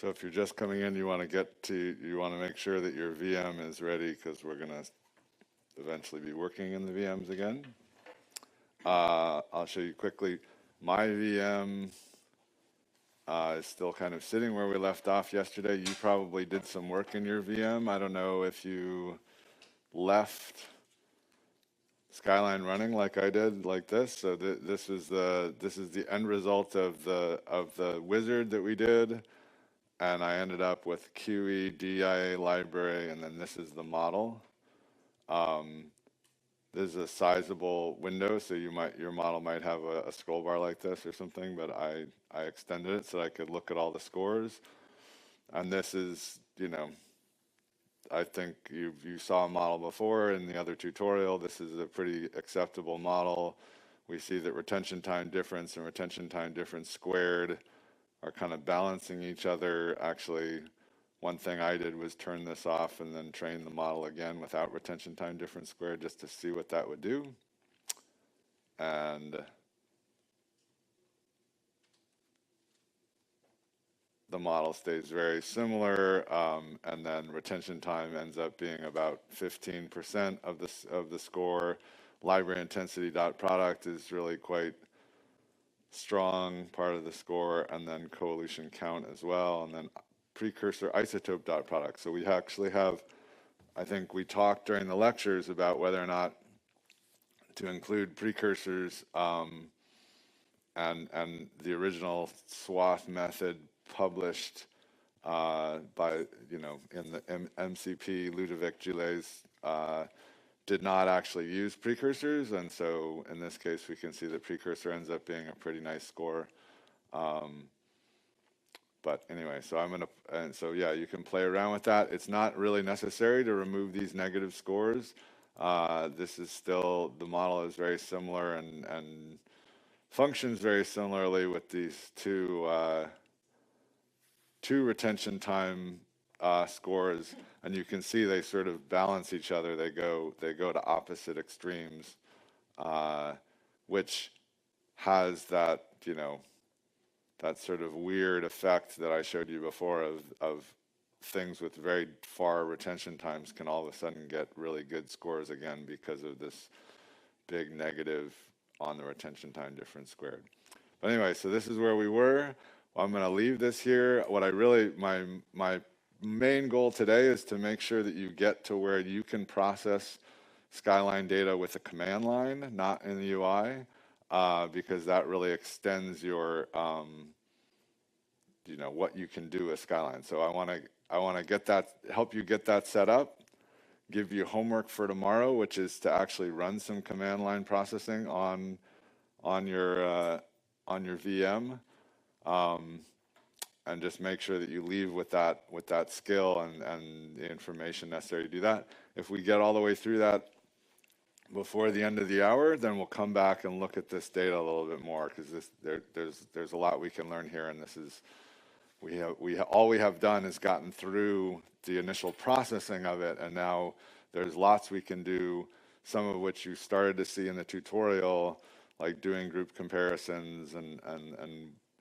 So if you're just coming in, you want to make sure that your VM is ready because we're going to eventually be working in the VMs again. I'll show you quickly. My VM is still kind of sitting where we left off yesterday. You probably did some work in your VM. I don't know if you left Skyline running like I did, like this. So this is the end result of the wizard that we did, and I ended up with QE DIA library, and then this is the model. This is a sizable window, so your model might have a scroll bar like this or something, but I extended it so I could look at all the scores. And this is, I think you saw a model before in the other tutorial. This is a pretty acceptable model. We see that retention time difference and retention time difference squared are kind of balancing each other. Actually, one thing I did was turn this off and then train the model again without retention time difference squared just to see what that would do. And the model stays very similar, and then retention time ends up being about 15% of the score. Library intensity dot product is really quite strong part of the score, and then coalition count as well, and then precursor isotope dot product. So we actually have, I think we talked during the lectures about whether or not to include precursors, and the original SWATH method published by, in the MCP, Ludovic Gilles, did not actually use precursors, and so in this case we can see that precursor ends up being a pretty nice score. But anyway, so yeah, you can play around with that. It's not really necessary to remove these negative scores. This is still, the model is very similar and functions very similarly with these two retention time scores, and you can see they sort of balance each other. They go to opposite extremes, which has that, that sort of weird effect that I showed you before of things with very far retention times can all of a sudden get really good scores again because of this big negative on the retention time difference squared. But anyway, so this is where we were. I'm going to leave this here. What my main goal today is to make sure that you get to where you can process Skyline data with a command line, not in the UI, because that really extends your, what you can do with Skyline. So I want to get that, help you get that set up, give you homework for tomorrow, which is to actually run some command line processing on your VM. And just make sure that you leave with that skill and the information necessary to do that. If we get all the way through that before the end of the hour, then we'll come back and look at this data a little bit more, because there's a lot we can learn here, and this is all we have done is gotten through the initial processing of it, and now there's lots we can do, some of which you started to see in the tutorial, like doing group comparisons, and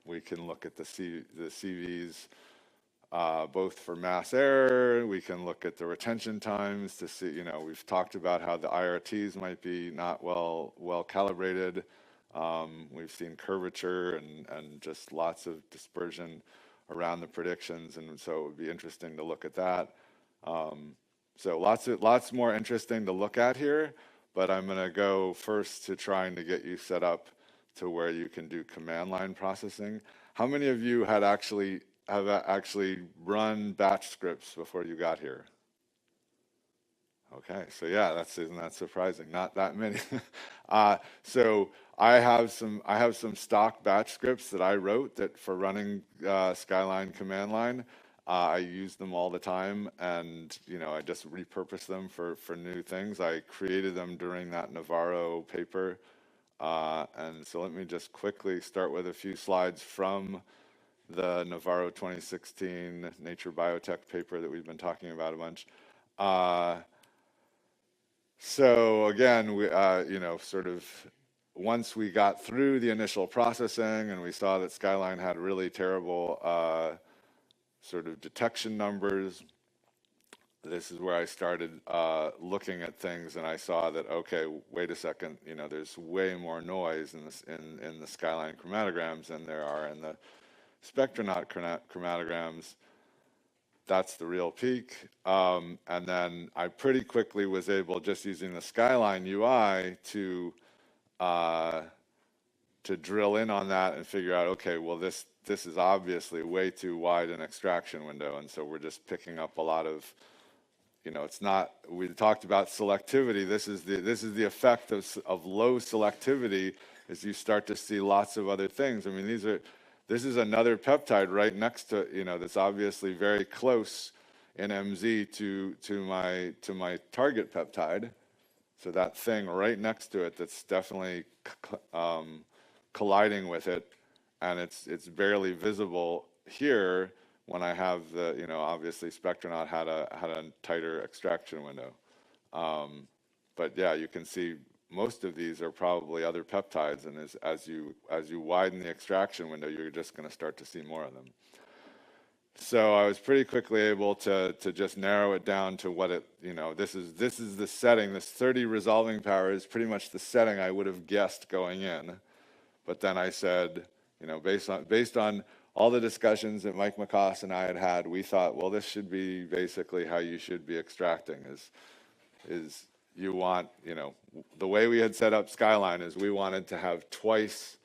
we can look at the CVs both for mass error. We can look at the retention times to see, we've talked about how the IRTs might be not well calibrated. We've seen curvature and just lots of dispersion around the predictions, and so it would be interesting to look at that. So lots more interesting to look at here, but I'm going to go first to trying to get you set up to where you can do command line processing. How many of you have actually run batch scripts before you got here? Okay, so yeah, isn't that surprising? Not that many. So I have some stock batch scripts that I wrote that for running Skyline command line. I use them all the time, and I just repurpose them for new things. I created them during that Navarro paper. And so let me just quickly start with a few slides from the Navarro 2016 Nature Biotech paper that we've been talking about a bunch. So again, we, sort of once we got through the initial processing and we saw that Skyline had really terrible sort of detection numbers. This is where I started looking at things, and I saw that, okay, wait a second, you know, there's way more noise in this in the Skyline chromatograms than there are in the Spectronaut chromatograms. That's the real peak. And then I pretty quickly was able, just using the Skyline UI, to drill in on that and figure out, okay, well, this is obviously way too wide an extraction window, and so we're just picking up a lot of, you know, it's not, we talked about selectivity. This is the effect of low selectivity, is you start to see lots of other things. I mean, this is another peptide right next to, you know, that's obviously very close in MZ to my target peptide. So that thing right next to it, that's definitely colliding with it, and it's barely visible here. When I have the, you know, obviously Spectronaut had a tighter extraction window. But yeah, you can see most of these are probably other peptides, and as you widen the extraction window, you're just going to start to see more of them. So I was pretty quickly able to just narrow it down to what it, you know, this is the setting. This 30 resolving power is pretty much the setting I would have guessed going in. But then I said, you know, based on all the discussions that Mike McCoss and I had, we thought, well, this should be basically how you should be extracting, is you want, you know, the way we had set up Skyline is we wanted to have twice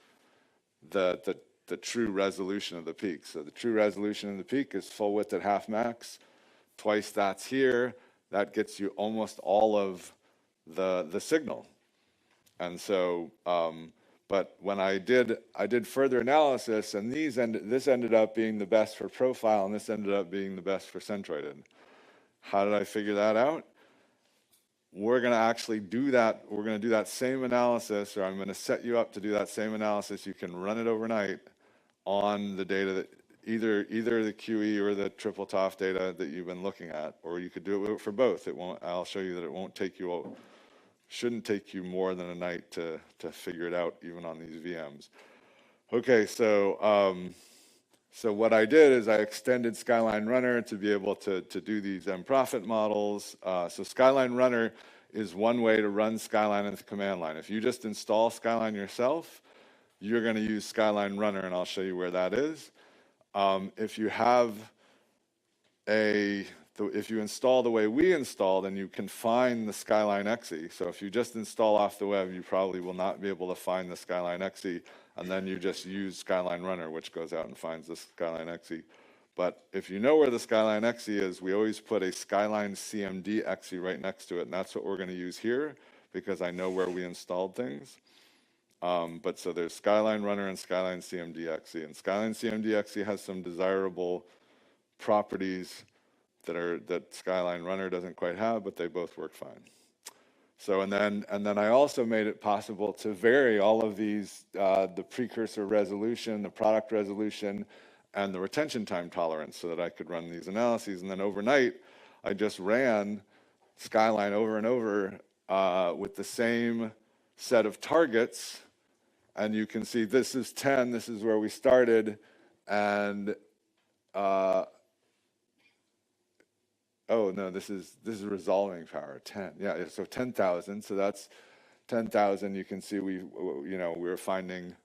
the true resolution of the peak. So the true resolution of the peak is full width at half max. Twice that's here. That gets you almost all of the signal. And so, but when I did further analysis, and this ended up being the best for profile, and this ended up being the best for centroided. How did I figure that out? We're going to actually do that. We're going to do that same analysis, or I'm going to set you up to do that same analysis. You can run it overnight on the data that either the QE or the triple TOF data that you've been looking at, or you could do it for both. It won't. I'll show you that it won't take you. Shouldn't take you more than a night to figure it out, even on these VMs. Okay, so so what I did is I extended SkylineRunner to be able to do these profit models. So SkylineRunner is one way to run Skyline in the command line. If you just install Skyline yourself, you're going to use SkylineRunner, and I'll show you where that is. If you have if you install the way we install, then you can find the Skyline XE. So if you just install off the web, you probably will not be able to find the Skyline XE, and then you just use SkylineRunner, which goes out and finds the Skyline XE. But if you know where the Skyline XE is, we always put a Skyline CMD XE right next to it, and that's what we're going to use here, because I know where we installed things. But so there's SkylineRunner and Skyline CMD XE, and Skyline CMD XE has some desirable properties that SkylineRunner doesn't quite have, but they both work fine. So and then I also made it possible to vary all of these, the precursor resolution, the product resolution, and the retention time tolerance, so that I could run these analyses. And then overnight, I just ran Skyline over and over with the same set of targets. And you can see this is 10. This is where we started, and oh no, this is resolving power 10. Yeah, so 10,000. So that's 10,000. You can see we were finding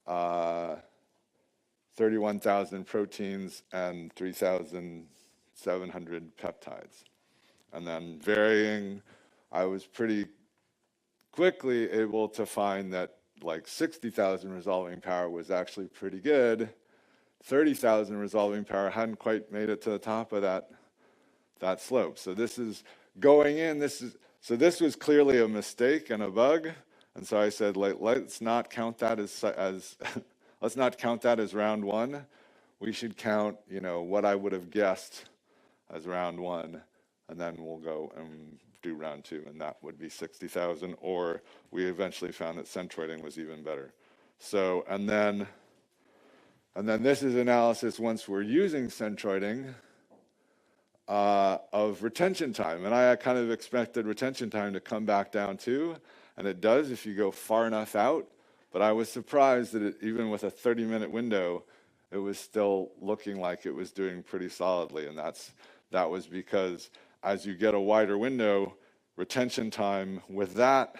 31,000 proteins and 3,700 peptides. And then varying, I was pretty quickly able to find that like 60,000 resolving power was actually pretty good. 30,000 resolving power hadn't quite made it to the top of that slope. So this is going in. So this was clearly a mistake and a bug. And so I said, let's not count that as let's not count that as round one. We should count, what I would have guessed as round one, and then we'll go and do round two, and that would be 60,000. Or we eventually found that centroiding was even better. So and then this is analysis once we're using centroiding of retention time, and I kind of expected retention time to come back down too, and it does if you go far enough out. But I was surprised that even with a 30-minute window, it was still looking like it was doing pretty solidly. And that was because as you get a wider window, retention time with that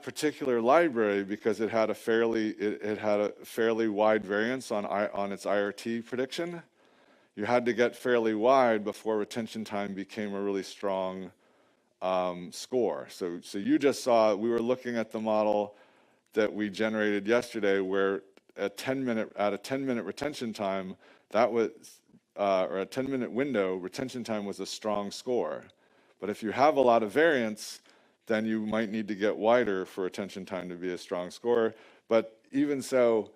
particular library, because it had a fairly wide variance on its IRT prediction, you had to get fairly wide before retention time became a really strong score. So you just saw, we were looking at the model that we generated yesterday, where at a 10-minute retention time, that was or a 10-minute window, retention time was a strong score. But if you have a lot of variance, then you might need to get wider for retention time to be a strong score. But even so,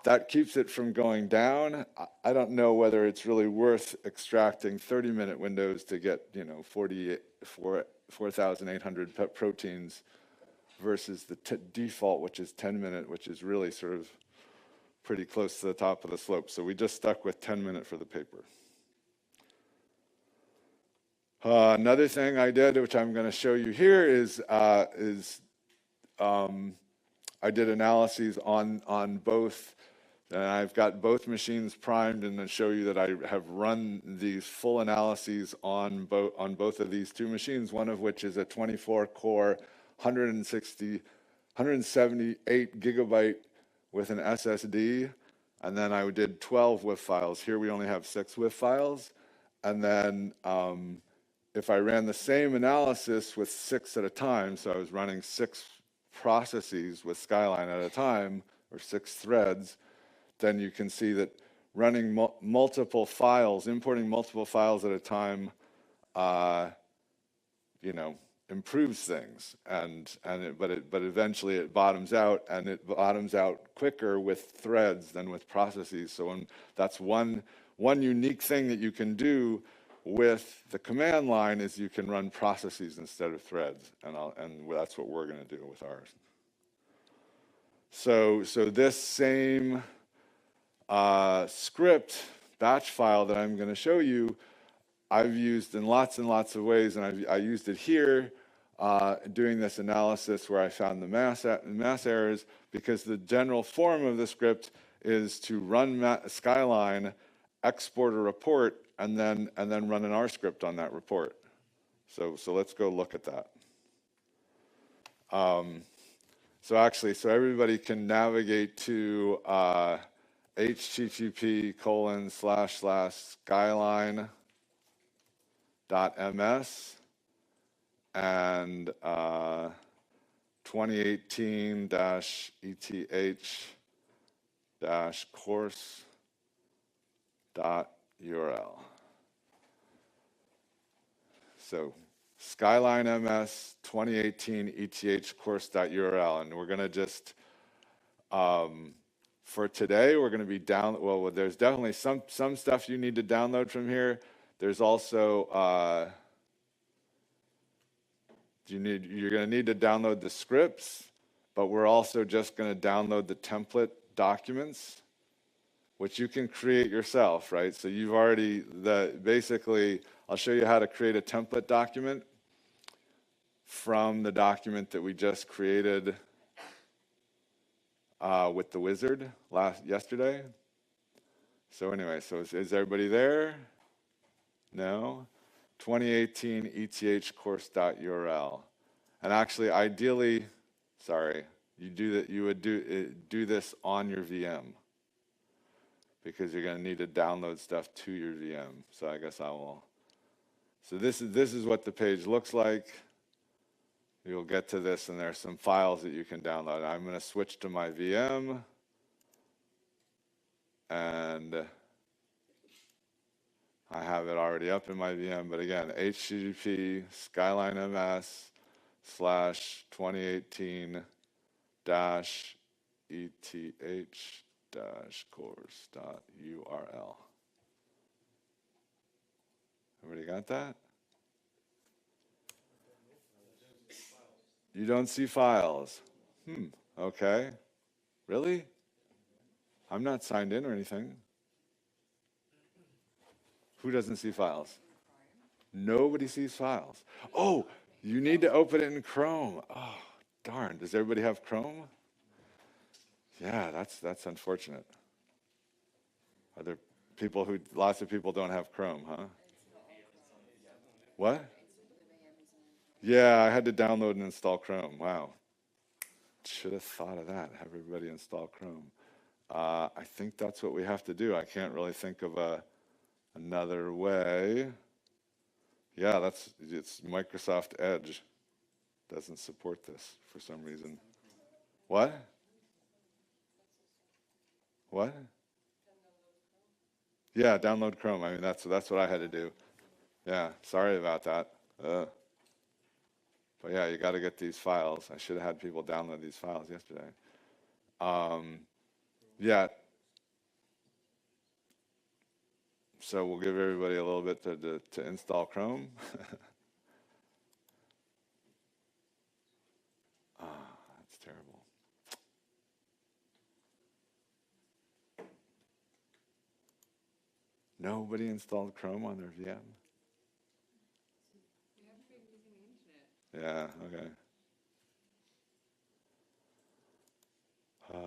that keeps it from going down. I don't know whether it's really worth extracting 30-minute windows to get 4,800 proteins versus the default, which is 10-minute, which is really sort of pretty close to the top of the slope. So we just stuck with 10-minute for the paper. Another thing I did, which I'm going to show you here, is I did analyses on both, and I've got both machines primed, and then show you that I have run these full analyses on both of these two machines, one of which is a 24-core, 178 gigabyte with an SSD, and then I did 12 WIF files. Here we only have 6 WIF files, and then if I ran the same analysis with 6 at a time, so I was running 6 processes with Skyline at a time, or 6 threads, then you can see that running multiple files, importing multiple files at a time, improves things, but eventually it bottoms out, and it bottoms out quicker with threads than with processes. So that's one unique thing that you can do with the command line, is you can run processes instead of threads, and that's what we're going to do with ours. So this same script batch file that I'm going to show you, I've used in lots and lots of ways, and I used it here doing this analysis where I found the mass errors, because the general form of the script is to run Skyline, export a report, and then run an R script on that report. So let's go look at that. So everybody can navigate to http://skyline.ms and 2018-ETH-course.url. So Skyline MS 2018 ETH course.url, and we're going to just for today we're going to be there's definitely some stuff you need to download from here. There's also you're going to need to download the scripts, but we're also just going to download the template documents, which you can create yourself, right? So you've already, basically, I'll show you how to create a template document from the document that we just created with the wizard yesterday. So anyway, is everybody there? No? 2018 ETH course.url. And actually, ideally, you would do this on your VM, because you're going to need to download stuff to your VM. So I guess I will. So this is what the page looks like. You'll get to this, and there's some files that you can download. I'm going to switch to my VM, and I have it already up in my VM. But again, http skyline/2018-ETH-course.url. Everybody got that? You don't see files. Okay. Really? I'm not signed in or anything. Who doesn't see files? Nobody sees files. Oh, you need to open it in Chrome. Oh, darn. Does everybody have Chrome? Yeah, that's unfortunate. Are there lots of people don't have Chrome, huh? What? Yeah, I had to download and install Chrome. Wow. Should have thought of that. Have everybody install Chrome. I think that's what we have to do. I can't really think of another way. Yeah, it's Microsoft Edge doesn't support this for some reason. What? What? Yeah, download Chrome. I mean, that's what I had to do. Yeah, sorry about that. But yeah, you got to get these files. I should have had people download these files yesterday. Yeah, so we'll give everybody a little bit to install Chrome. That's terrible. Nobody installed Chrome on their VM? Yeah, okay. Uh,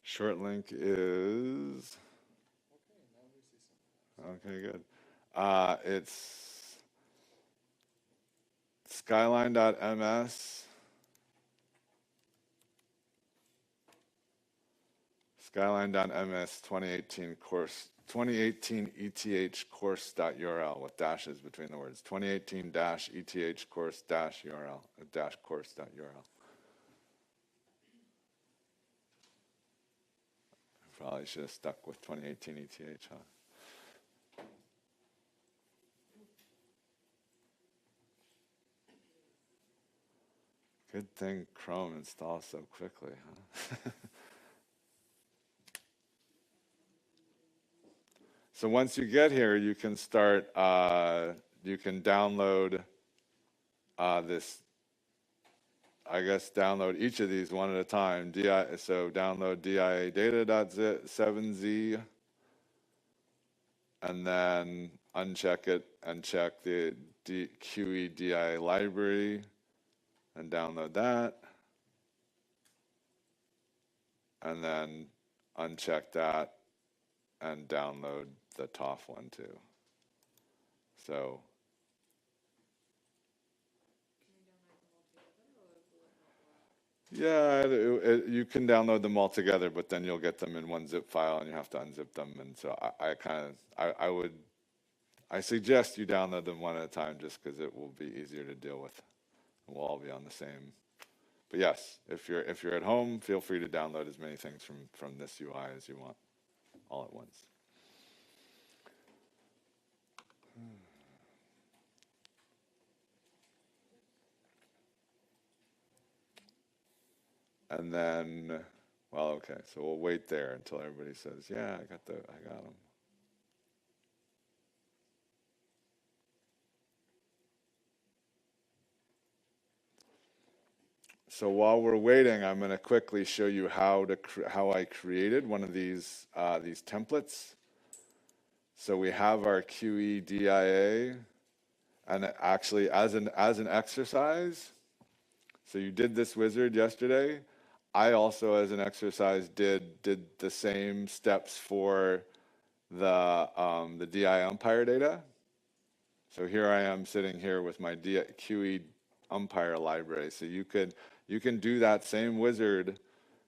Short link is, okay, good. It's skyline.ms, skyline.ms 2018 course, 2018 ETH course.url with dashes between the words, 2018-ETH course-URL, dash course.url. Probably should have stuck with 2018 ETH, huh? Good thing Chrome installs so quickly, huh? So once you get here, you can start, you can download this, I guess download each of these one at a time. So download dia data.7z, and then uncheck it and check the QEDI library and download that. And then uncheck that and download the TOF one too. So yeah, you can download them all together, but then you'll get them in one zip file and you have to unzip them. And so I suggest you download them one at a time just because it will be easier to deal with. We'll all be on the same. But yes, if you're at home, feel free to download as many things from this UI as you want, all at once. And then, well, okay, so we'll wait there until everybody says, yeah, I got them. So while we're waiting, I'm going to quickly show you how I created one of these templates. So we have our QEDIA, and actually as an exercise, so you did this wizard yesterday. I also, as an exercise, did the same steps for the DI umpire data. So here I am sitting here with my QE umpire library. So you can do that same wizard,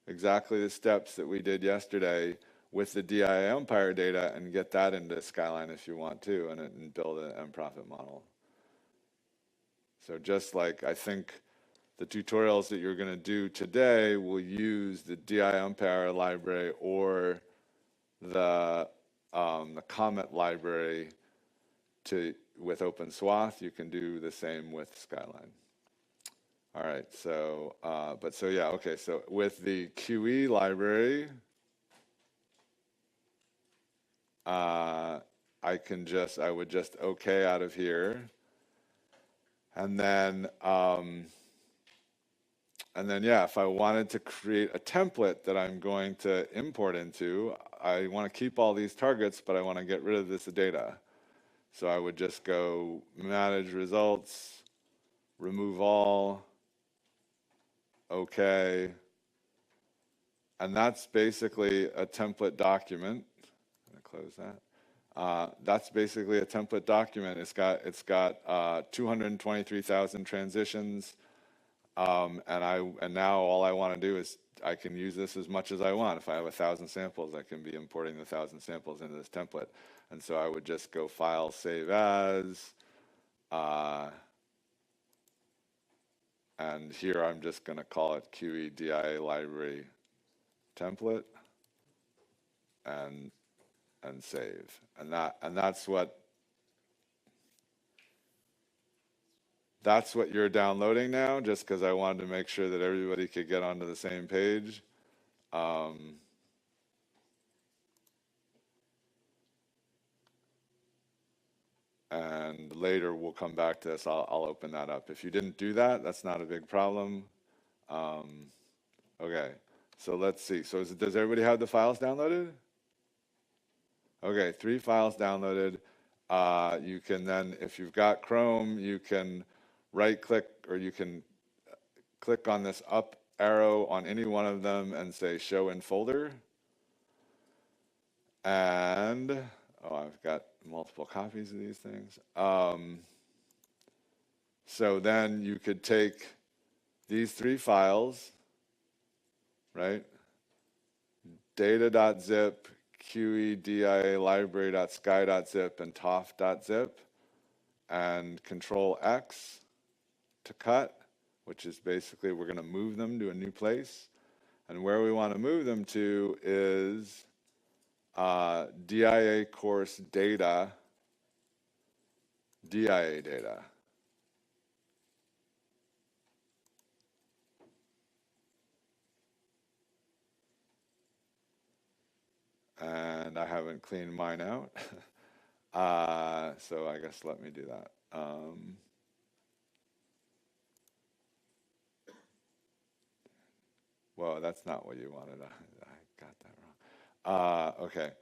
exactly the steps that we did yesterday with the DI umpire data and get that into Skyline if you want to, and build an M-Profit model. So just like I think the tutorials that you're going to do today will use the DI-Umpire library or the Comet library with Open SWATH. You can do the same with Skyline. All right, so, yeah, okay, so with the QE library, I would just okay out of here. And then, yeah, if I wanted to create a template that I'm going to import into, I want to keep all these targets, but I want to get rid of this data. So I would just go manage results, remove all, okay. And that's basically a template document. I'm going to close that. That's basically a template document. It's got 223,000 transitions. And now all I want to do is I can use this as much as I want. If I have 1,000 samples, I can be importing the 1,000 samples into this template. And so I would just go File, Save As. And here I'm just going to call it QE DIA library template and save. And that's what you're downloading now, just because I wanted to make sure that everybody could get onto the same page. And later we'll come back to this. I'll open that up. If you didn't do that, that's not a big problem. Okay, so let's see. So does everybody have the files downloaded? Okay, 3 files downloaded. You can then, if you've got Chrome, you can right-click or you can click on this up arrow on any one of them and say Show in Folder. And, I've got multiple copies of these things. So then you could take these 3 files, right? Data.zip, QEDIA library.sky.zip, and TOF.zip, and Control X to cut, which is basically we're going to move them to a new place. And where we want to move them to is DIA course data, DIA data. And I haven't cleaned mine out. So I guess let me do that. Well, that's not what you wanted. I got that wrong. Okay,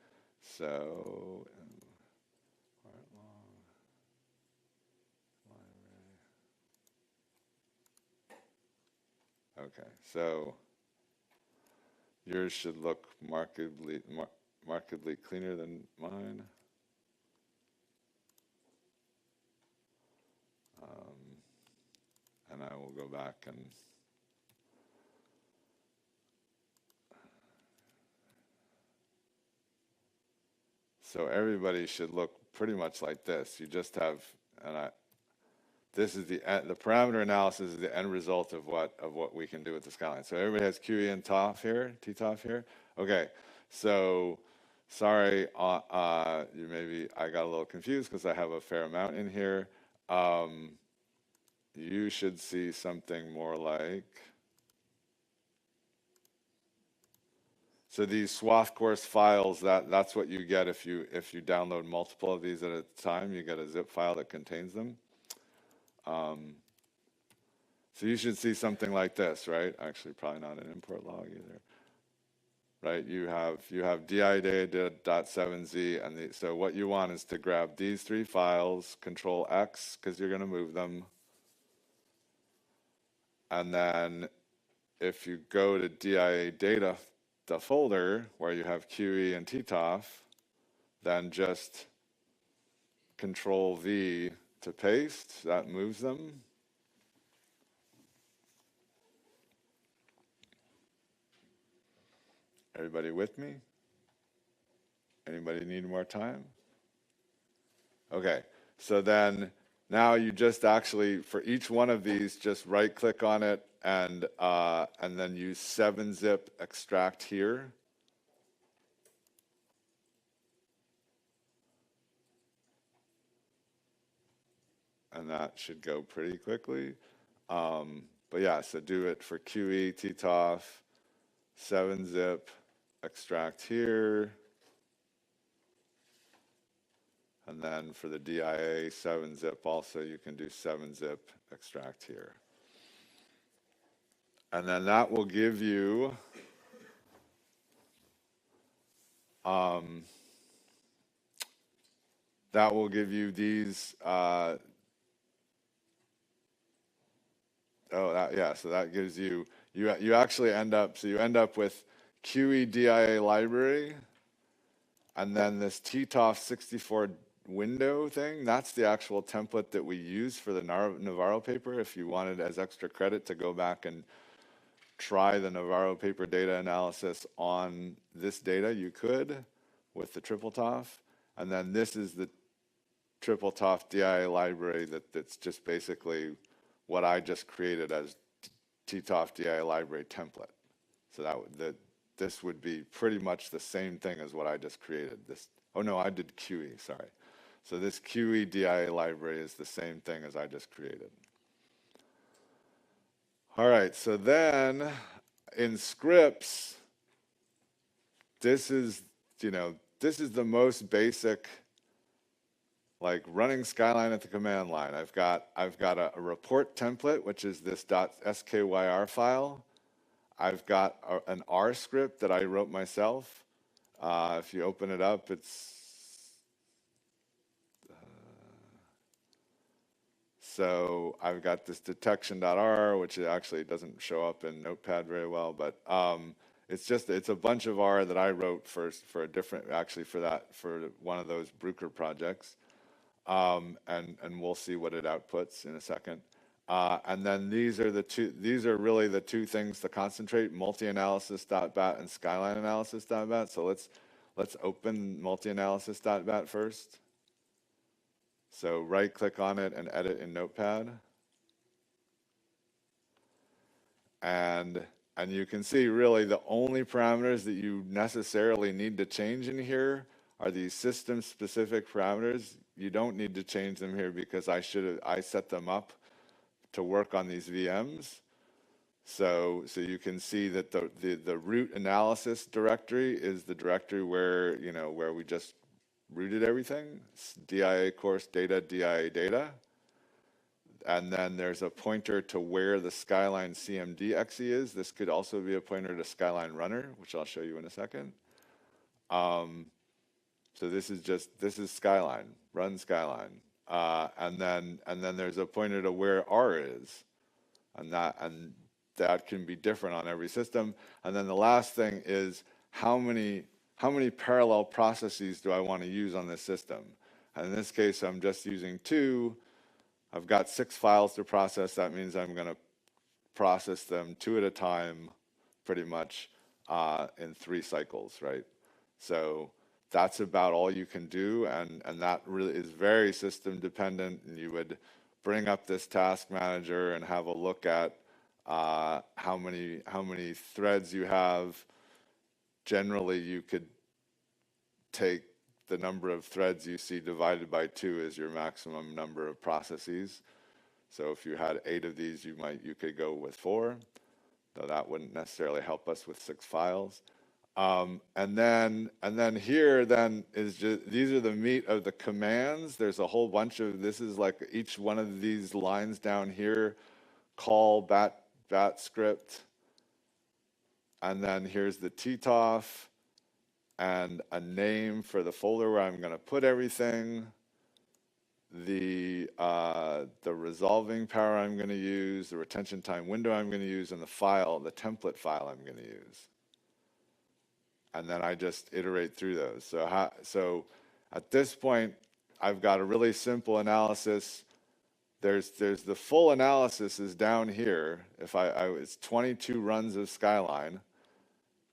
so okay, so yours should look markedly cleaner than mine. And I will go back and so everybody should look pretty much like this. You just have, this is the parameter analysis is the end result of what we can do with the Skyline. So everybody has QE and TOF here, TTOF here. Okay, so sorry, I got a little confused because I have a fair amount in here. You should see something more like, so these SWATH course files, that's what you get if you download multiple of these at a time. You get a zip file that contains them. So you should see something like this, right? Actually, probably not an import log either. Right? You have DIData.7z, and so what you want is to grab these 3 files, Control X, because you're going to move them. And then if you go to DIA data, the folder where you have QE and TTOF, then just Control V to paste. That moves them. Everybody with me? Anybody need more time? Okay, so then Now you just actually, for each one of these, just right click on it and then use 7-zip extract here. And that should go pretty quickly. But yeah, so do it for QE, TTOF, 7-zip, extract here. And then for the DIA 7-zip also, you can do 7-zip extract here. And then that will give you these so that gives you actually end up with QE DIA library, and then this TTOF 64 window thing. That's the actual template that we use for the Navarro paper. If you wanted as extra credit to go back and try the Navarro paper data analysis on this data, you could with the triple TOF. And then this is the triple TOF DIA library that's just basically what I just created as TTOF DIA library template. So this would be pretty much the same thing as what I just created. Oh no, I did QE, sorry. So this QE DIA library is the same thing as I just created. All right, so then in scripts, this is the most basic, like running Skyline at the command line. I've got a report template, which is this .skyr file. I've got an R script that I wrote myself. If you open it up, it's so I've got this detection.r, which actually doesn't show up in Notepad very well, but it's a bunch of R that I wrote for a different, actually for one of those Bruker projects. And we'll see what it outputs in a second. And then these are really the two things to concentrate: multi-analysis.bat and SkylineAnalysis.bat. So let's open multi-analysis.bat first. So right click on it and edit in Notepad. And you can see really the only parameters that you necessarily need to change in here are these system specific parameters. You don't need to change them here because I set them up to work on these VMs. So you can see that the root analysis directory is the directory where we just rooted everything. It's DIA course data, DIA data. And then there's a pointer to where the Skyline CMD exe is. This could also be a pointer to SkylineRunner, which I'll show you in a second. So this is Skyline, run Skyline. And then there's a pointer to where R is. And that can be different on every system. And then the last thing is how many parallel processes do I want to use on this system? And in this case, I'm just using 2. I've got 6 files to process. That means I'm going to process them 2 at a time, pretty much, in 3 cycles, right? So that's about all you can do, and that really is very system dependent. And you would bring up this task manager and have a look at how many threads you have. Generally, you could take the number of threads you see divided by 2 as your maximum number of processes. So if you had 8 of these, you could go with 4, though that wouldn't necessarily help us with 6 files. And then here then is just, these are the meat of the commands. There's a whole bunch of, this is like each one of these lines down here, call bat script. And then here's the TTOF and a name for the folder where I'm going to put everything. The resolving power I'm going to use, the retention time window I'm going to use, and the template file I'm going to use. And then I just iterate through those. So at this point, I've got a really simple analysis. There's the full analysis is down here. It's 22 runs of Skyline,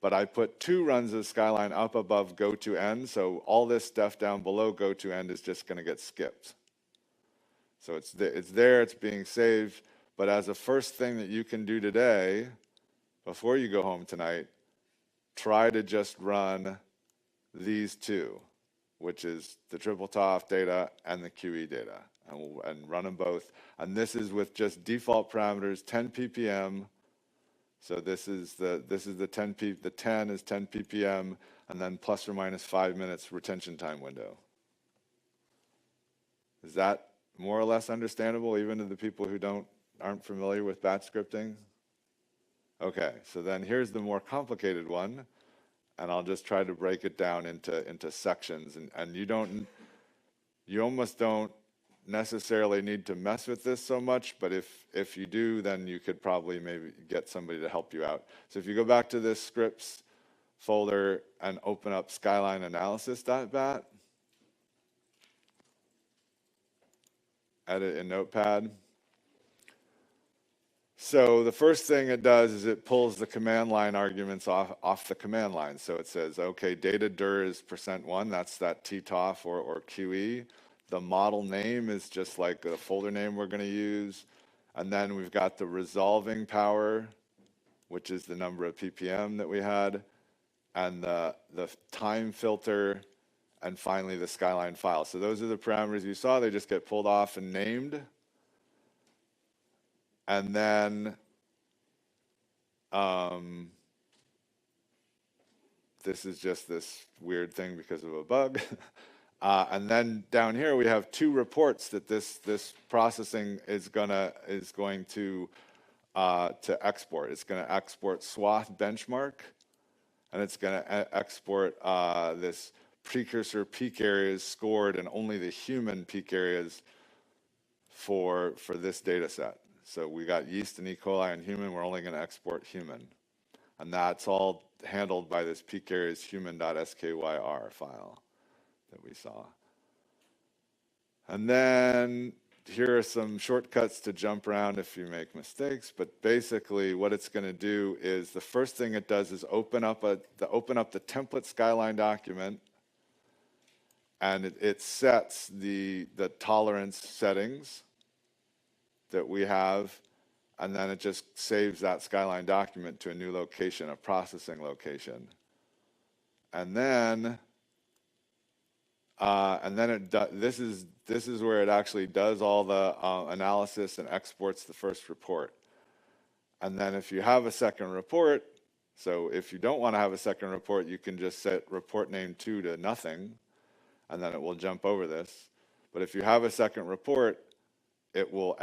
but I put 2 runs of Skyline up above go to end. So all this stuff down below go to end is just going to get skipped. So it's there, it's being saved. But as a first thing that you can do today, before you go home tonight, try to just run these two, which is the triple TOF data and the QE data, and run them both. And this is with just default parameters, 10 ppm. So this is the 10 the 10 is 10 ppm, and then plus or minus 5 minutes retention time window. Is that more or less understandable, even to the people who aren't familiar with batch scripting? Okay, so then here's the more complicated one, and I'll just try to break it down into sections. And you almost don't necessarily need to mess with this so much, but if you do, then you could probably maybe get somebody to help you out. So if you go back to this scripts folder and open up SkylineAnalysis.bat, edit in Notepad. So the first thing it does is it pulls the command line arguments off the command line. So it says, okay, data dir is %1, that's that TTOF or QE. The model name is just like the folder name we're going to use. And then we've got the resolving power, which is the number of ppm that we had, and the time filter, and finally the Skyline file. So those are the parameters you saw. They just get pulled off and named. And then this is just this weird thing because of a bug. And then down here we have two reports that this processing is going to export. It's going to export SWATH benchmark, and it's going to export this precursor peak areas scored and only the human peak areas for this data set. So we got yeast and E. coli and human. We're only going to export human. And that's all handled by this peak areas human.skyr file that we saw. And then here are some shortcuts to jump around if you make mistakes. But basically what it's going to do is the first thing it does is open up the template Skyline document, and it sets the tolerance settings that we have, and then it just saves that Skyline document to a new location, a processing location. And then this is where it actually does all the analysis and exports the first report. And then if you have a second report, so if you don't want to have a second report, you can just set report name 2 to nothing, and then it will jump over this. But if you have a second report, it will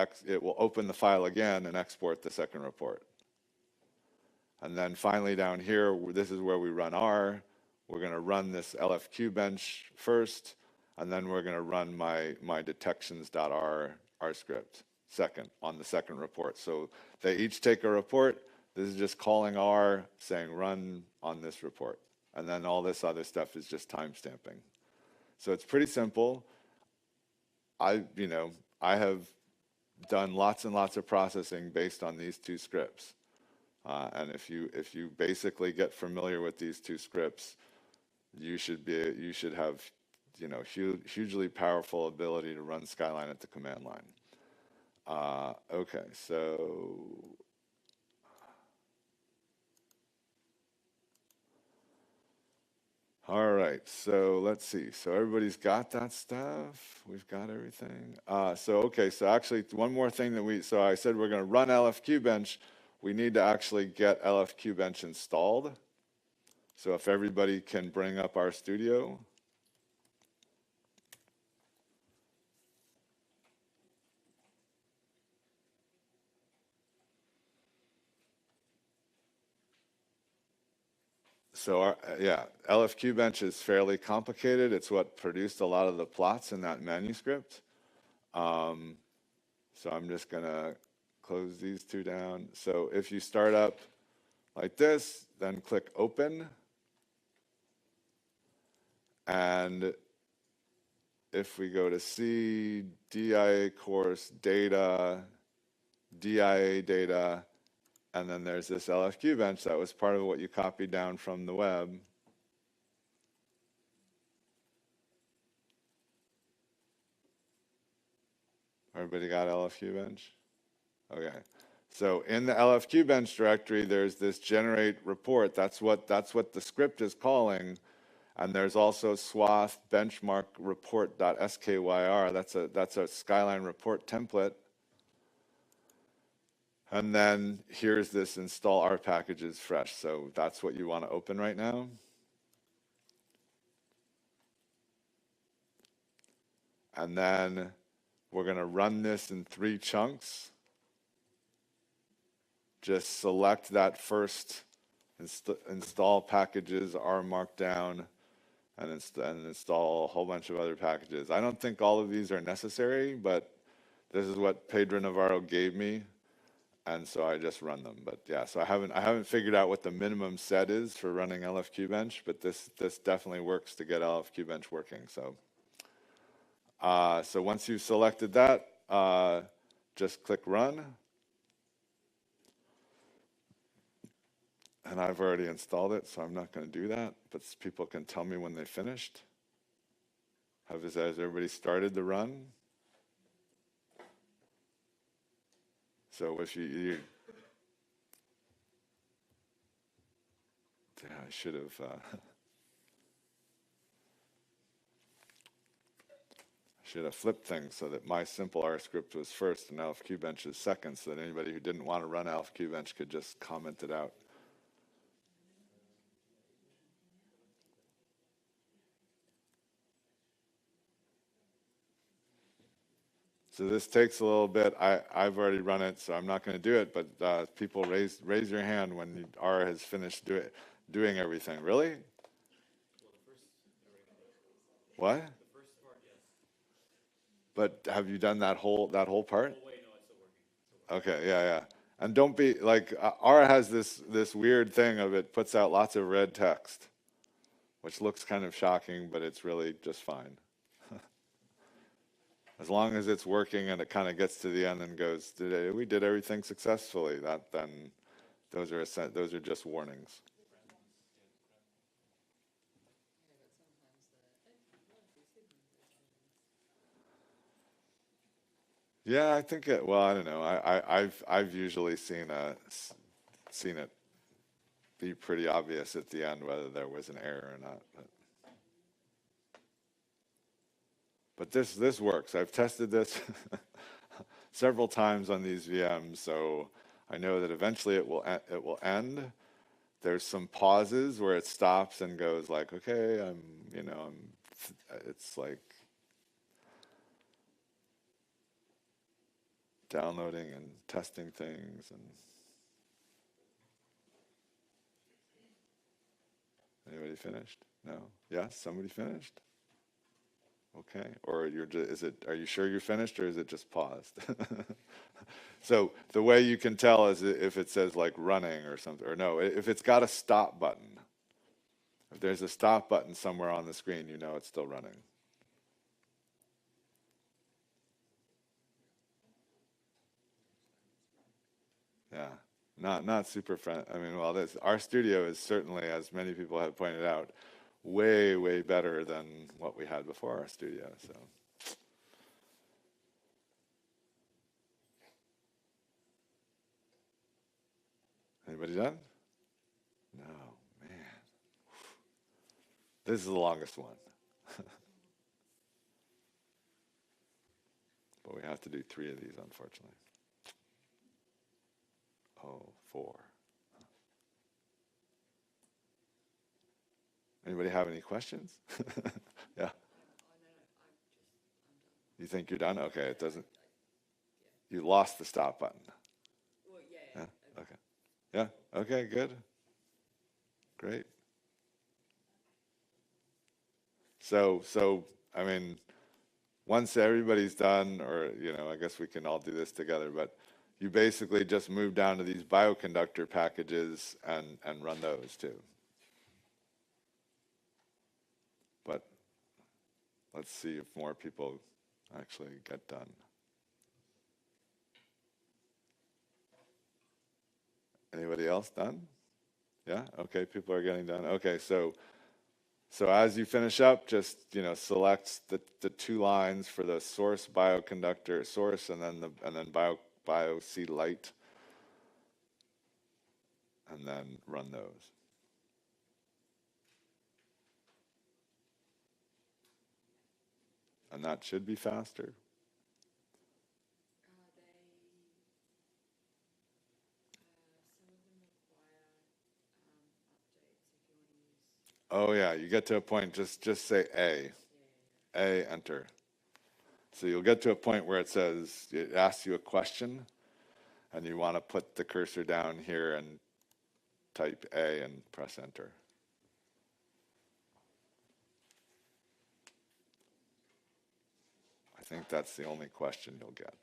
open the file again and export the second report. And then finally down here, this is where we run R. We're going to run this LFQ bench first, and then we're going to run my detections.r script on the second report. So they each take a report. This is just calling R, saying run on this report. And then all this other stuff is just timestamping. So it's pretty simple. I have done lots and lots of processing based on these two scripts. And if you basically get familiar with these two scripts, you should have hugely powerful ability to run Skyline at the command line. Okay, so all right, so let's see. So everybody's got that stuff. We've got everything. So actually one more thing so I said we're going to run LFQ bench. We need to actually get LFQ bench installed. So if everybody can bring up our studio. So LFQ bench is fairly complicated. It's what produced a lot of the plots in that manuscript. So I'm just going to close these two down. So if you start up like this, then click open. And if we go to C, DIA course, data, DIA data, and then there's this LFQ bench that was part of what you copied down from the web. Everybody got LFQ bench? Okay. So in the LFQ bench directory, there's this generate report. That's what the script is calling. And there's also SWATH benchmark report.skyr. That's a Skyline report template. And then here's this install R packages fresh. So that's what you want to open right now. And then we're going to run this in 3 chunks. Just select that first install packages R markdown and install a whole bunch of other packages. I don't think all of these are necessary, but this is what Pedro Navarro gave me, and so I just run them. But yeah, so I haven't figured out what the minimum set is for running LFQ bench, but this definitely works to get LFQ bench working. So so once you've selected that, just click run. And I've already installed it, so I'm not going to do that. But people can tell me when they finished. Has everybody started the run? So if you yeah, I should have. Flipped things so that my simple R script was first and LFQ bench is second, so that anybody who didn't want to run LFQ bench could just comment it out. So this takes a little bit. I've already run it, so I'm not going to do it. But people raise your hand when R has finished doing everything. Really? What? But have you done that whole part? Okay, yeah. And don't be like R has this weird thing of it puts out lots of red text, which looks kind of shocking, but it's really just fine. As long as it's working and it kind of gets to the end and goes, we did everything successfully. Then those are just warnings. Yeah, I think it. Well, I don't know. I've usually seen it be pretty obvious at the end whether there was an error or not. But this works. I've tested this several times on these VMs, so I know that eventually it will end. There's some pauses where it stops and goes like, okay, it's like downloading and testing things. And anybody finished? No. Yes, somebody finished. Okay, or are you sure you're finished, or is it just paused? So the way you can tell is if it says like running or something, or no, if it's got a stop button. If there's a stop button somewhere on the screen, you know it's still running. Yeah, not super friendly. I mean, well, our studio is certainly, as many people have pointed out, way better than what we had before our studio. So. Anybody done? No, man. This is the longest one. But we have to do 3 of these, unfortunately. Oh, 4. Anybody have any questions? Yeah. You think you're done? Okay, it doesn't. You lost the stop button. Yeah. Okay. Yeah. Okay. Good. Great. So I mean, once everybody's done, or I guess we can all do this together, but you basically just move down to these bioconductor packages and run those too. But let's see if more people actually get done. Anybody else done? Yeah? Okay, people are getting done. Okay, so So as you finish up, just select the two lines for the source bioconductor source, and then bio C light, and then run those. And that should be faster. Oh yeah, you get to a point, just say A, enter. So you'll get to a point where it asks you a question, and you want to put the cursor down here and type A and press enter. I think that's the only question you'll get.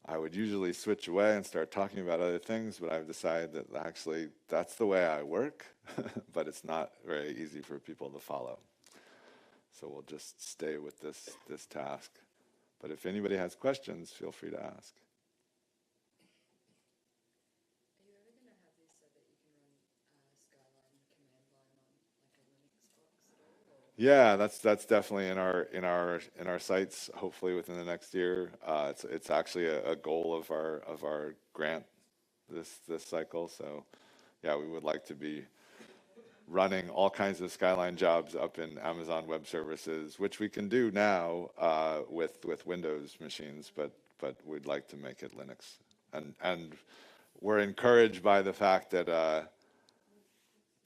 I would usually switch away and start talking about other things, but I've decided that actually that's the way I work, but it's not very easy for people to follow. So we'll just stay with this task. But if anybody has questions, feel free to ask. Are you ever going to have this so that you can run Skyline command line on like a Linux box at all? Yeah, that's definitely in our sights. Hopefully within the next year. It's actually a goal of our grant this cycle. So yeah, we would like to be running all kinds of Skyline jobs up in Amazon Web Services, which we can do now with Windows machines, but we'd like to make it Linux. And we're encouraged by the fact that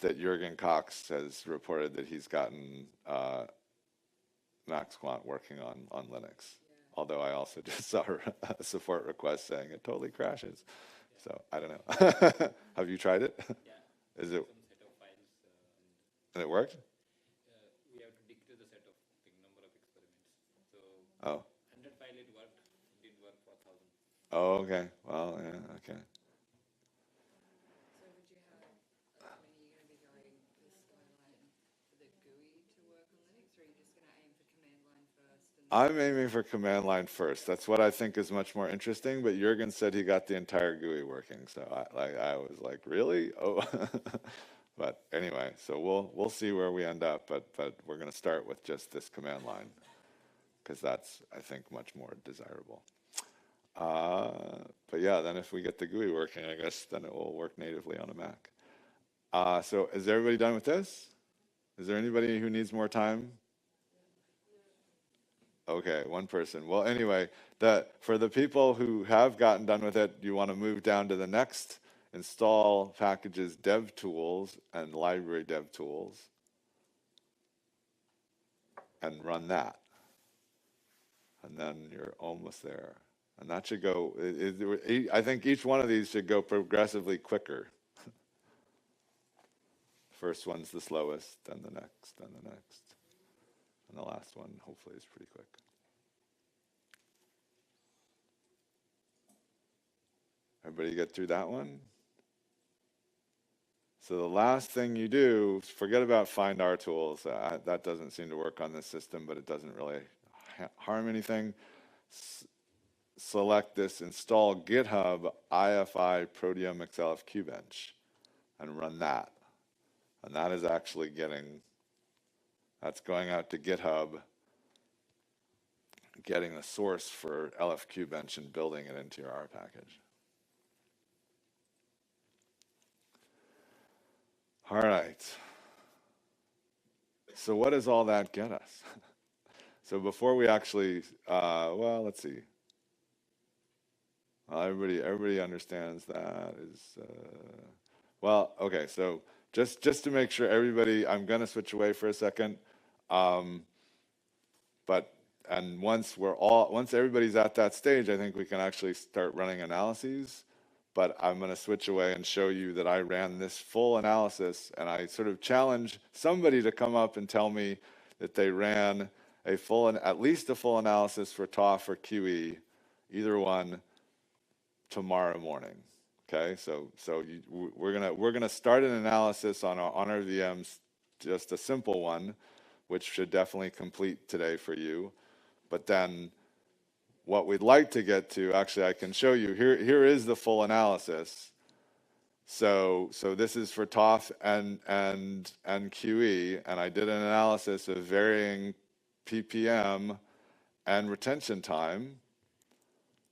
Jürgen Cox has reported that he's gotten Max Quant working on Linux. Yeah. Although I also just saw a support request saying it totally crashes. Yeah. So I don't know. Have you tried it? Yeah. Is it? And it worked? We have to decrease the set of number of experiments. So 100 file it worked, didn't work for 1,000. Oh, okay. Well, yeah, okay. So would you have, are you going to be going for Skyline for the GUI to work on Linux, or are you just going to aim for command line first? I'm aiming for command line first. That's what I think is much more interesting, but Jürgen said he got the entire GUI working. So I was like, really? Oh. But anyway, so we'll see where we end up, but we're going to start with just this command line because that's, I think, much more desirable. But yeah, then if we get the GUI working, I guess then it will work natively on a Mac. So is everybody done with this? Is there anybody who needs more time? Okay, one person. Well, anyway, for the people who have gotten done with it, you want to move down to the next install packages dev tools and library dev tools and run that. And then you're almost there. And that should go, I think each one of these should go progressively quicker. First one's the slowest, then the next, then the next. And the last one hopefully is pretty quick. Everybody get through that one? So the last thing you do, forget about find our tools. That doesn't seem to work on this system, but it doesn't really harm anything. Select this install GitHub IFI Proteomics LFQ bench and run that. And that is actually that's going out to GitHub, getting the source for LFQ bench and building it into your R package. All right. So what does all that get us? So before we actually, well, let's see. Everybody understands that is, well, okay. So just to make sure everybody, I'm going to switch away for a second. And once everybody's at that stage, I think we can actually start running analyses. But I'm going to switch away and show you that I ran this full analysis, and I sort of challenge somebody to come up and tell me that they ran at least a full analysis for TOF or QE, either one, tomorrow morning. Okay, so we're gonna start an analysis on our VMs, just a simple one, which should definitely complete today for you. But then what we'd like to get to, actually I can show you, here is the full analysis. So this is for TOF and QE, and I did an analysis of varying ppm and retention time,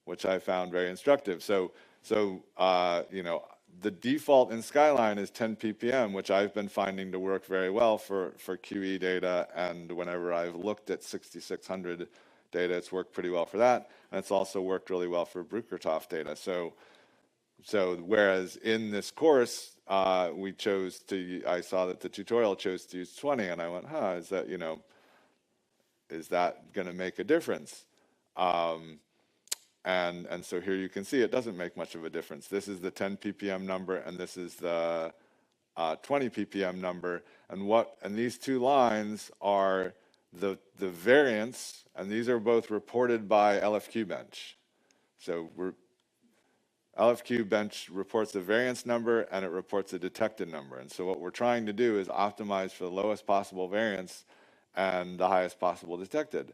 which I found very instructive. So you know, the default in Skyline is 10 ppm, which I've been finding to work very well for QE data, and whenever I've looked at 6600 data, it's worked pretty well for that, and it's also worked really well for Bruker-TOF data. So whereas in this course, we chose to, I saw that the tutorial chose to use 20, and I went, huh, is that, you know, is that going to make a difference? And so here you can see it doesn't make much of a difference. This is the 10 ppm number, and this is the 20 ppm number, and these two lines are the variance, and these are both reported by LFQ bench. So LFQ bench reports the variance number and it reports the detected number. And so what we're trying to do is optimize for the lowest possible variance and the highest possible detected.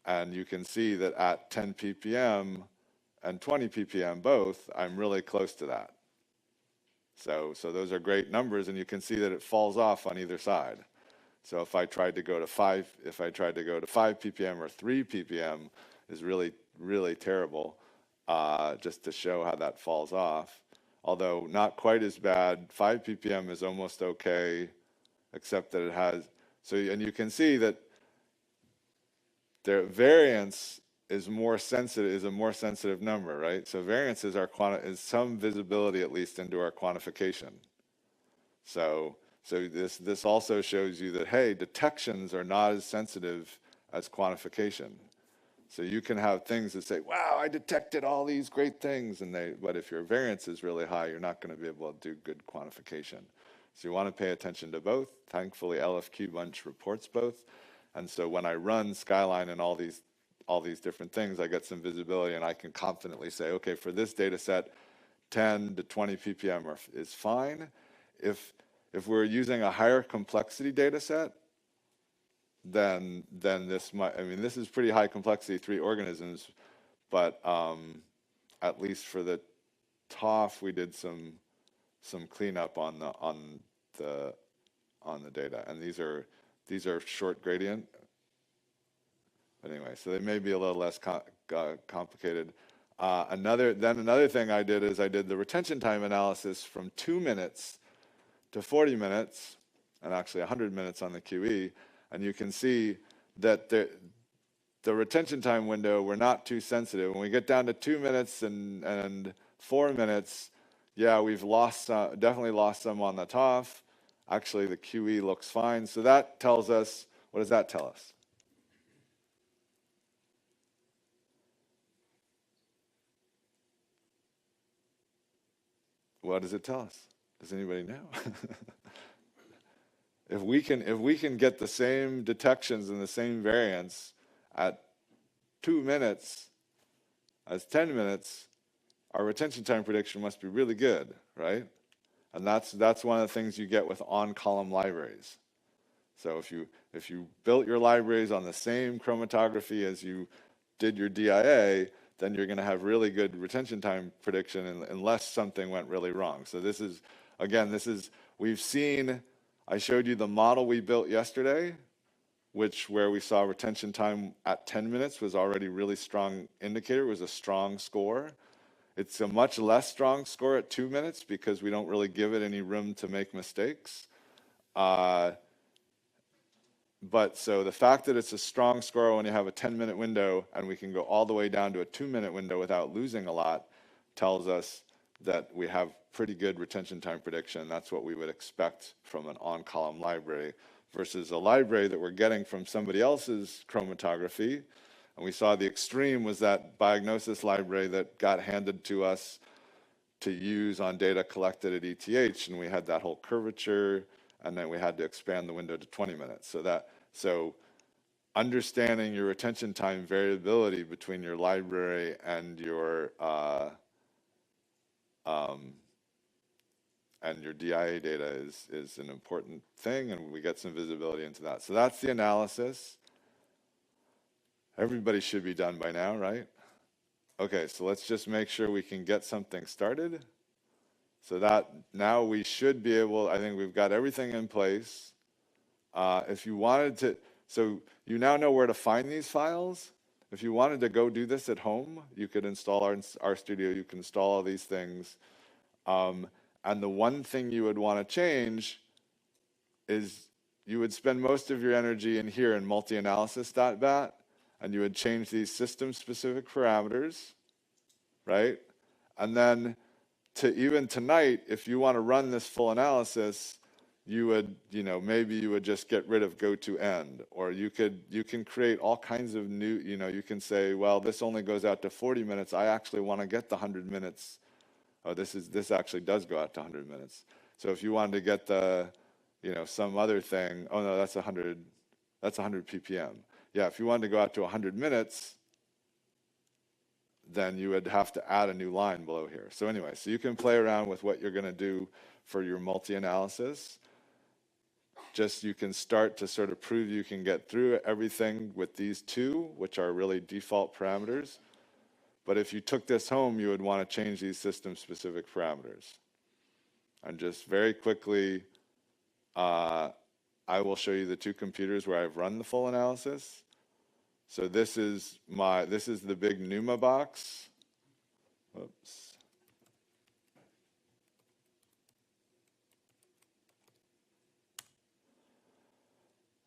And you can see that at 10 ppm and 20 ppm both, I'm really close to that. So those are great numbers, and you can see that it falls off on either side. So if I tried to go to 5 ppm or 3 ppm is really, really terrible. Just to show how that falls off. Although not quite as bad, 5 ppm is almost okay, except that it has, and you can see that their variance is a more sensitive number, right? So variance is is some visibility at least into our quantification. So this also shows you that, hey, detections are not as sensitive as quantification. So you can have things that say, wow, I detected all these great things, but if your variance is really high, you're not going to be able to do good quantification. So you want to pay attention to both. Thankfully, LFQ bunch reports both. And so when I run Skyline and all these different things, I get some visibility, and I can confidently say, okay, for this data set, 10 to 20 ppm is fine. If we're using a higher complexity data set, then this might, I mean, this is pretty high complexity, 3 organisms, but at least for the TOF, we did some cleanup on the data, and these are short gradient. Anyway, so they may be a little less complicated. Another thing I did is I did the retention time analysis from 2 minutes to 40 minutes, and actually 100 minutes on the QE. And you can see that the retention time window, we're not too sensitive. When we get down to 2 minutes and 4 minutes, yeah, we've definitely lost some on the TOF. Actually, the QE looks fine. So that tells us, what does that tell us? What does it tell us? Does anybody know? If we can get the same detections and the same variance at 2 minutes as 10 minutes, our retention time prediction must be really good, right? And that's one of the things you get with on-column libraries. So if you built your libraries on the same chromatography as you did your DIA, then you're going to have really good retention time prediction unless something went really wrong. So this is, again, we've seen, I showed you the model we built yesterday, where we saw retention time at 10 minutes was already really strong indicator, was a strong score. It's a much less strong score at 2 minutes because we don't really give it any room to make mistakes. But so the fact that it's a strong score when you have a 10-minute window and we can go all the way down to a 2-minute window without losing a lot tells us that we have pretty good retention time prediction. That's what we would expect from an on-column library versus a library that we're getting from somebody else's chromatography. And we saw the extreme was that Biognosis library that got handed to us to use on data collected at ETH, and we had that whole curvature, and then we had to expand the window to 20 minutes. So understanding your retention time variability between your library and your and your DIA data is an important thing, and we get some visibility into that. So that's the analysis. Everybody should be done by now, right? Okay, so let's just make sure we can get something started. So that now we should be able, I think we've got everything in place. If you wanted to, so you now know where to find these files. If you wanted to go do this at home, you could install RStudio, you can install all these things. And the one thing you would want to change is you would spend most of your energy in here in multi-analysis.bat, and you would change these system-specific parameters, right? And then even tonight, if you want to run this full analysis, you would, maybe you would just get rid of go to end, or you can create all kinds of new, you can say, well, this only goes out to 40 minutes. I actually want to get the 100 minutes. Oh, this actually does go out to 100 minutes. So if you wanted to get the, some other thing, oh no, that's 100 ppm. Yeah, if you wanted to go out to 100 minutes, then you would have to add a new line below here. So anyway, so you can play around with what you're going to do for your multi-analysis. Just you can start to sort of prove you can get through everything with these two, which are really default parameters. But if you took this home, you would want to change these system-specific parameters. And just very quickly, I will show you the two computers where I've run the full analysis. So this is the big NUMA box. Whoops.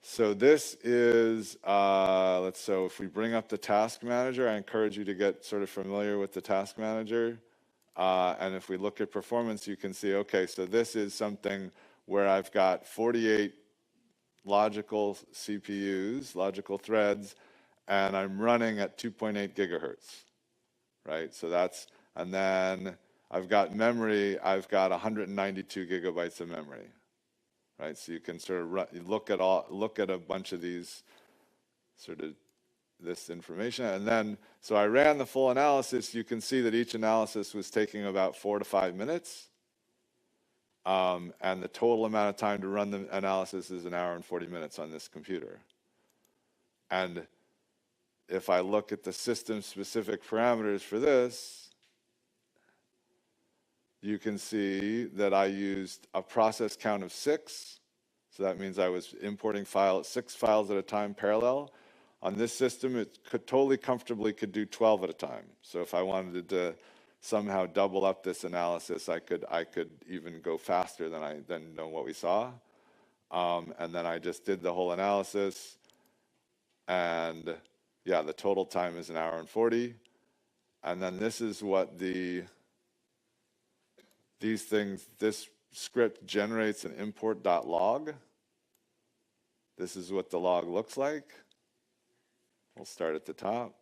So this is, so if we bring up the task manager, I encourage you to get sort of familiar with the task manager. And if we look at performance, you can see, okay, so this is something where I've got 48 logical CPUs, logical threads, and I'm running at 2.8 gigahertz, right? So that's, and then I've got memory, I've got 192 gigabytes of memory, right? So you can sort of look at a bunch of these sort of this information. And then, so I ran the full analysis. You can see that each analysis was taking about 4 to 5 minutes. And the total amount of time to run the analysis is 1 hour and 40 minutes on this computer. And if I look at the system-specific parameters for this, you can see that I used a process count of 6. So that means I was importing 6 files at a time parallel. On this system, it totally comfortably could do 12 at a time. So if I wanted to somehow double up this analysis, I could even go faster than what we saw. And then I just did the whole analysis, and yeah, the total time is 1 hour and 40. And then this is what this script generates an import.log. This is what the log looks like. We'll start at the top,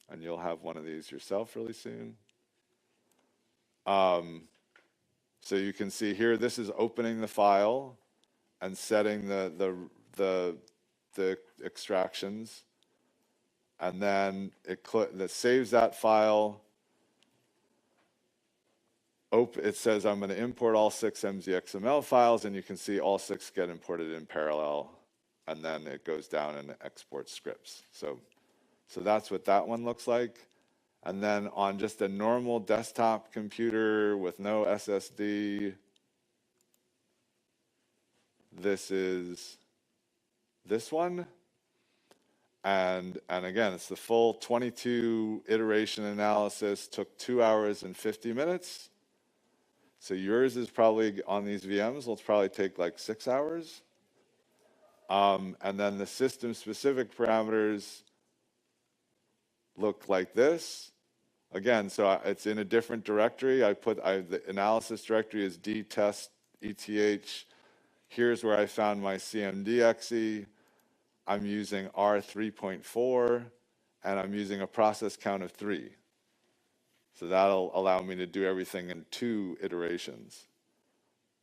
and you'll have one of these yourself really soon. So you can see here, this is opening the file and setting the extractions, and then that saves that file. It says I'm going to import all 6 MZXML files, and you can see all 6 get imported in parallel, and then it goes down and exports scripts. So that's what that one looks like. And then on just a normal desktop computer with no SSD, this is this one. And again, it's the full 22 iteration analysis, took 2 hours and 50 minutes. So yours is probably on these VMs, will probably take like 6 hours. And then the system-specific parameters look like this. Again, so it's in a different directory. The analysis directory is dtest ETH. Here's where I found my CMD.exe. I'm using R3.4, and I'm using a process count of 3. So that'll allow me to do everything in 2 iterations.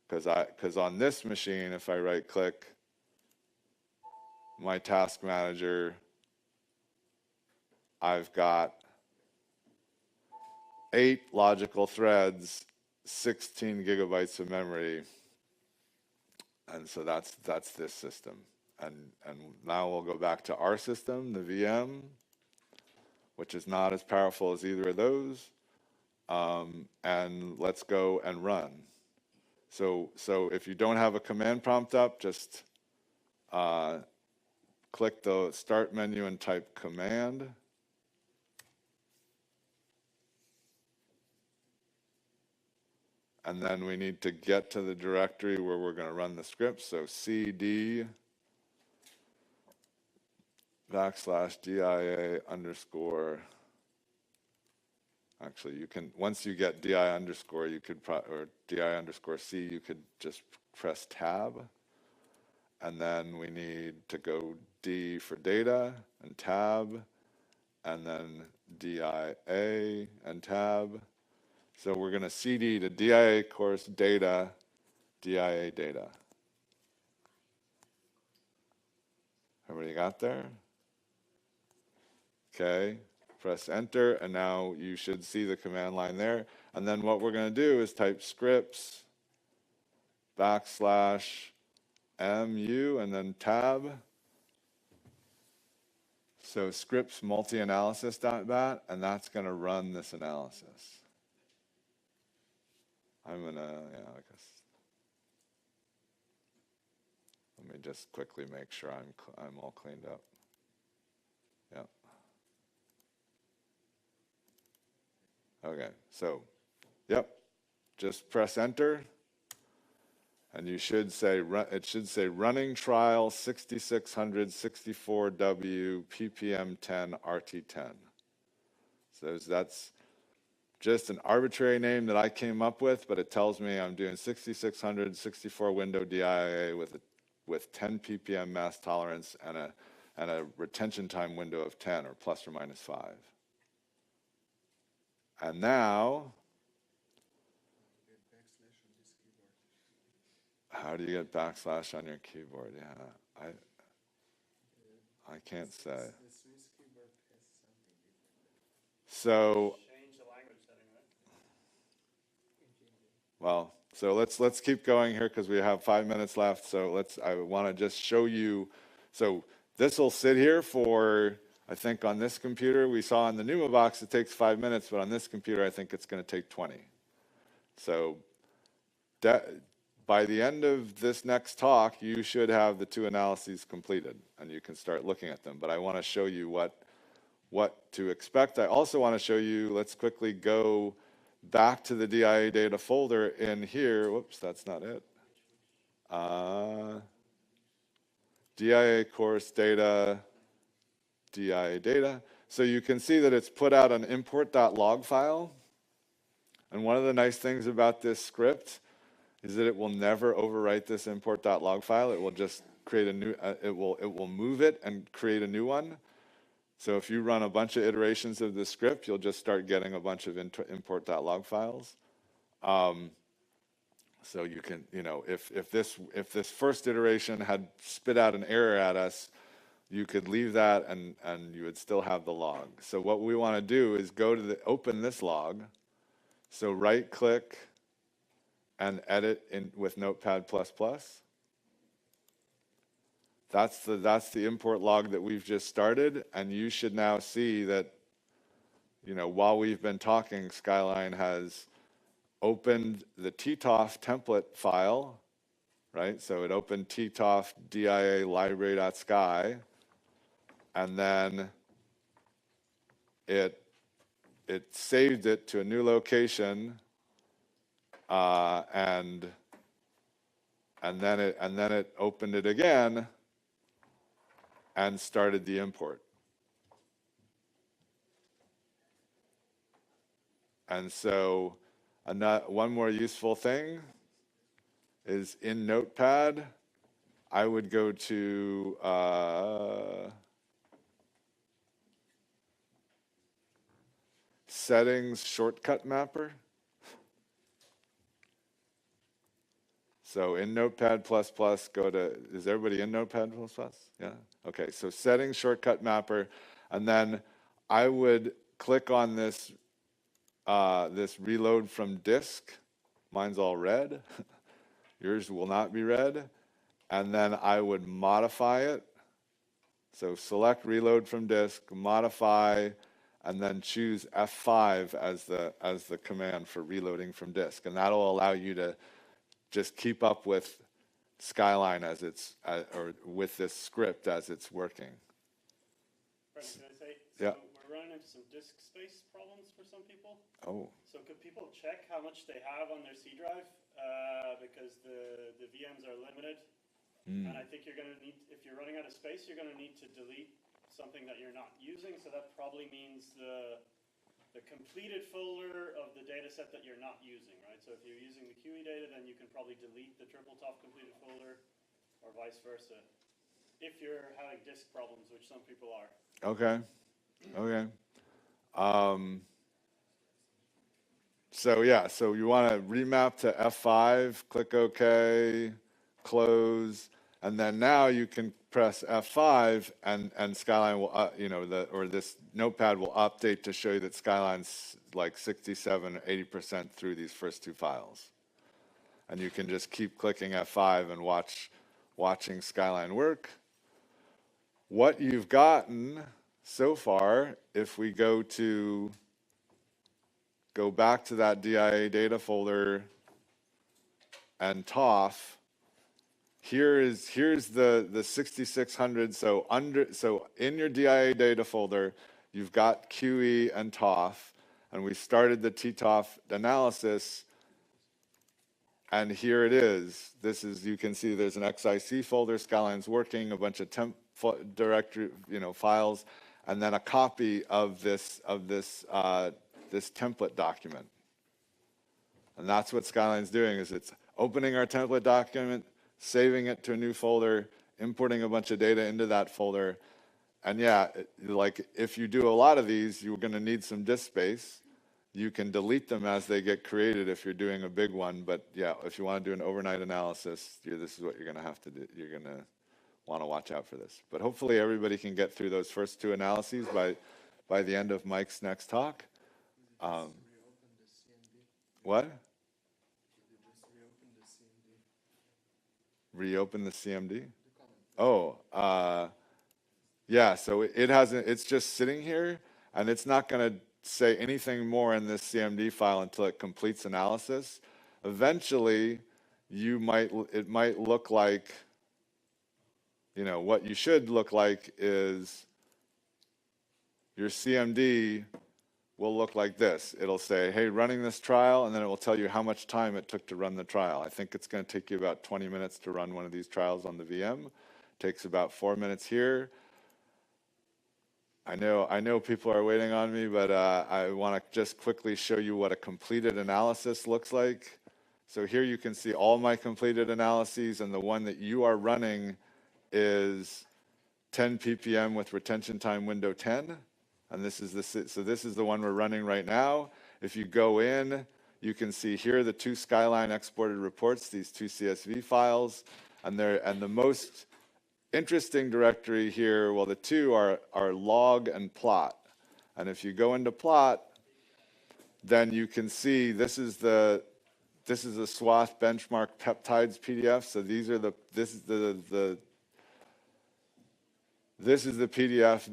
Because on this machine, if I right-click my task manager, I've got 8 logical threads 16 gigabytes of memory. And so that's this system. And now we'll go back to our system, the VM, which is not as powerful as either of those. And let's go and run. So if you don't have a command prompt up, just click the start menu and type command. And then we need to get to the directory where we're going to run the script. So cd /dia _ actually you can, once you get di underscore, you could or di _ c, you could just press tab. And then we need to go D for data and tab, and then dia and tab. So we're going to cd to dia course data, dia data. Everybody got there? Okay, press enter, and now you should see the command line there. And then what we're going to do is type scripts /mu and then tab. So scripts multi-analysis.bat, and that's going to run this analysis. I'm going to, I guess. Let me just quickly make sure I'm all cleaned up. Yep. Okay, so, yep, just press enter, and you should say, it should say running trial 6600 64W ppm 10 RT10. So that's just an arbitrary name that I came up with, but it tells me I'm doing 6600 64 window DIA with 10 ppm mass tolerance and a retention time window of 10 or plus or minus 5. And now, how do you get backslash on your keyboard? Yeah, I can't say. So, well, so let's keep going here because we have 5 minutes left. So I want to just show you. So this will sit here for, I think on this computer, we saw on the Numa box, it takes 5 minutes, but on this computer, I think it's going to take 20. So by the end of this next talk, you should have the 2 analyses completed, and you can start looking at them. But I want to show you what to expect. I also want to show you, let's quickly go back to the DIA data folder in here. Whoops, that's not it. DIA course data, DIA data. So you can see that it's put out an import.log file. And one of the nice things about this script is that it will never overwrite this import.log file. It will just create a new, it will move it and create a new one. So if you run a bunch of iterations of this script, you'll just start getting a bunch of import.log files. So you can, if this first iteration had spit out an error at us, you could leave that and you would still have the log. So what we want to do is go to open this log. So right click and edit with Notepad++. That's the import log that we've just started, and you should now see that, while we've been talking, Skyline has opened the TTOF template file, right? So it opened TTOF dia library.sky, and then it saved it to a new location, and then it opened it again and started the import. And so one more useful thing is in Notepad, I would go to settings shortcut mapper. So in Notepad++, go to, is everybody in Notepad++? Yeah? Okay, so settings shortcut mapper, and then I would click on this, this reload from disk, Mine's all red. Yours will not be red. And then I would modify it. So select reload from disk, modify, and then choose F5 as the command for reloading from disk. And that'll allow you to just keep up with Skyline as it's, or with this script as it's working. Brendan, can I say, Yeah. so we're running into some disk space problems for some people. Oh, So could people check how much they have on their C drive? Because the VMs are limited. And I think you're going to need, if you're running out of space, you're going to need to delete something that you're not using. So that probably means the completed folder of the data set that you're not using, right? So if you're using the QE data, then you can probably delete the triple top completed folder, or vice versa, if you're having disk problems, which some people are. okay. Okay. So yeah, so you want to remap to F5, click OK, close, and then now you can press F5 and Skyline will, or this notepad will update to show you that Skyline's like 67 or 80% through these first two files. And you can just keep clicking F5 and watching Skyline work. What you've gotten so far, if we go back to that DIA data folder and TOF, here's the 6600. So in your DIA data folder, you've got QE and TOF, and we started the TTOF analysis, and here it is. This is, you can see there's an XIC folder, Skyline's working, a bunch of temp directory, files, and then a copy of this template document. And that's what Skyline's doing, is it's opening our template document, saving it to a new folder, importing a bunch of data into that folder. And yeah, like if you do a lot of these, you're going to need some disk space. You can delete them as they get created if you're doing a big one. But yeah, if you want to do an overnight analysis, this is what you're going to have to do. You're going to want to watch out for this. But hopefully everybody can get through those first two analyses by the end of Mike's next talk. What? Reopen the CMD? Oh, yeah, so it hasn't, it's just sitting here, and it's not going to say anything more in this CMD file until it completes analysis. Eventually, it might look like, what you should look like is your CMD will look like this. It'll say, hey, running this trial, and then it will tell you how much time it took to run the trial. I think it's going to take you about 20 minutes to run one of these trials on the VM. It takes about 4 minutes here. I know people are waiting on me, but I want to just quickly show you what a completed analysis looks like. So here you can see all my completed analyses, and the one that you are running is 10 ppm with retention time window 10. And this is the one we're running right now. If you go in, you can see here the two Skyline exported reports, these two CSV files, and the most interesting directory here, well, the two are log and plot. And if you go into plot, then you can see this is the SWATH benchmark peptides PDF. So this is the PDF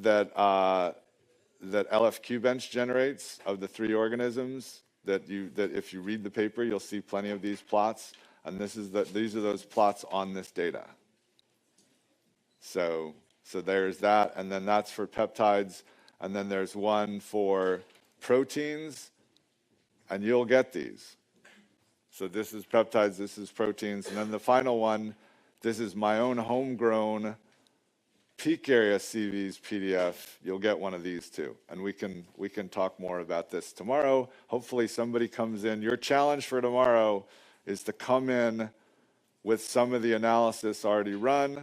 that LFQbench generates of the three organisms that if you read the paper, you'll see plenty of these plots, and these are those plots on this data. So there's that, and then that's for peptides, and then there's one for proteins, and you'll get these. So this is peptides, this is proteins, and then the final one, this is my own homegrown peak area CVs PDF. You'll get one of these too, and we can talk more about this tomorrow. Hopefully somebody comes in. Your challenge for tomorrow is to come in with some of the analysis already run.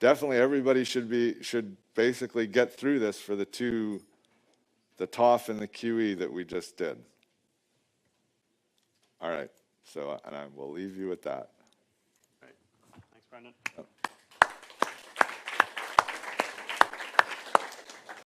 Definitely everybody should basically get through this for the TOF and the QE that we just did. All right, so and I will leave you with that. Great. Thanks, Brendan. Oh.